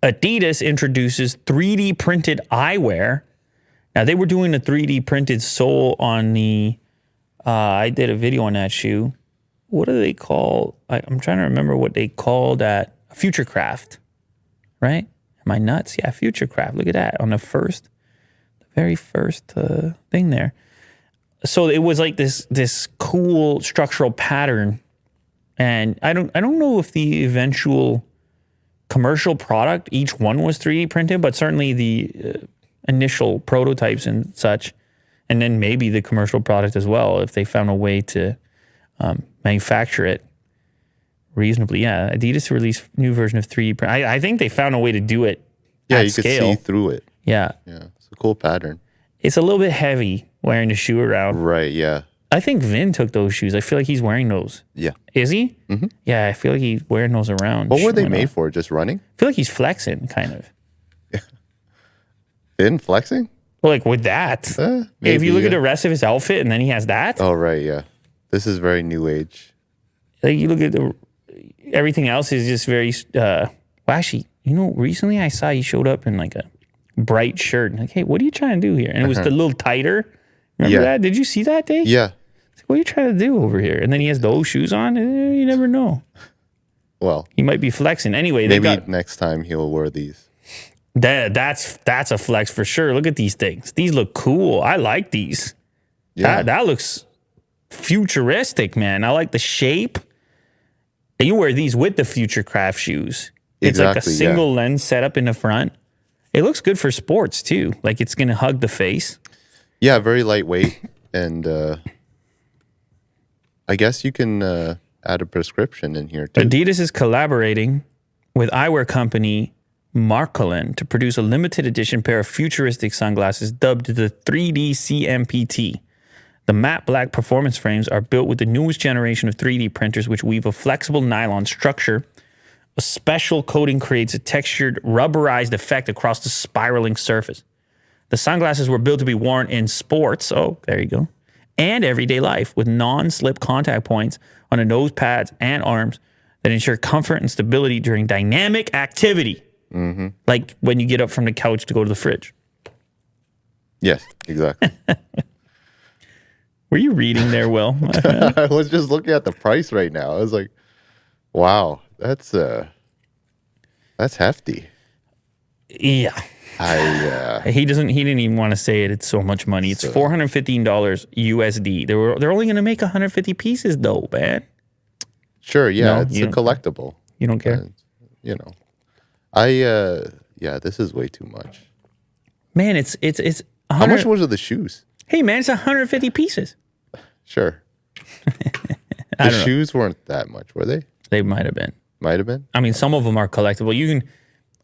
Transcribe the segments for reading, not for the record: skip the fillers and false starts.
Adidas introduces 3D printed eyewear. Now, they were doing a 3D printed sole on the, I did a video on that shoe. What do they call, I'm trying to remember what they called that, Futurecraft, right? Am I nuts? Yeah, Futurecraft. Look at that on the very first thing there. So it was like this cool structural pattern, and I don't know if the eventual commercial product, each one was 3D printed, but certainly the initial prototypes and such, and then maybe the commercial product as well, if they found a way to manufacture it reasonably. Yeah, Adidas released new version of 3D print. I think they found a way to do it at scale. Could see through it. Yeah. Yeah, it's a cool pattern. It's a little bit heavy wearing the shoe around. Right, yeah. I think Vin took those shoes. I feel like he's wearing those. Yeah. Is he? Mm-hmm. Yeah, I feel like he's wearing those around. What were they made for? Just running? I feel like he's flexing, kind of. Finn flexing? Well, like with that. Maybe, if you look at the rest of his outfit and then he has that. Oh, right, yeah. This is very new age. Like you look at everything else is just very, well, actually, recently I saw he showed up in like a bright shirt. Like, hey, what are you trying to do here? And it was a little tighter. Remember that? Did you see that, Dave? Yeah. Like, what are you trying to do over here? And then he has those shoes on. You never know. Well, he might be flexing. Anyway, maybe next time he'll wear these. That's a flex for sure. Look at these things. These look cool. I like these. Yeah. That looks futuristic, man. I like the shape. And you wear these with the Futurecraft shoes. It's like a single lens setup in the front. It looks good for sports too. Like it's going to hug the face. Yeah, very lightweight. And I guess you can add a prescription in here too. Adidas is collaborating with eyewear company Marcolin to produce a limited edition pair of futuristic sunglasses dubbed the 3D CMPT. The matte black performance frames are built with the newest generation of 3D printers, which weave a flexible nylon structure. A special coating creates a textured, rubberized effect across the spiraling surface. The sunglasses were built to be worn in sports, there you go, and everyday life with non-slip contact points on the nose pads and arms that ensure comfort and stability during dynamic activity. Mm-hmm. Like when you get up from the couch to go to the fridge. Yes, exactly. Were you reading there, Will? I was just looking at the price right now. I was like, wow, that's hefty. Yeah. He didn't even want to say it. It's so much money. It's $415 USD. They're only going to make 150 pieces though, man. Sure, yeah, it's a collectible. You don't care? This is way too much. Man, it's how much was the shoes? Hey man, it's 150 pieces. Sure. The shoes weren't that much, were they? They might have been. Might have been? I mean, some of them are collectible. You can,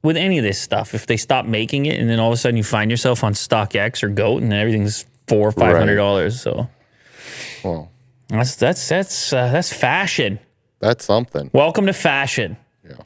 with any of this stuff, if they stop making it and then all of a sudden you find yourself on StockX or GOAT and everything's $400 or $500. So, well, that's fashion. That's something. Welcome to fashion. Yeah.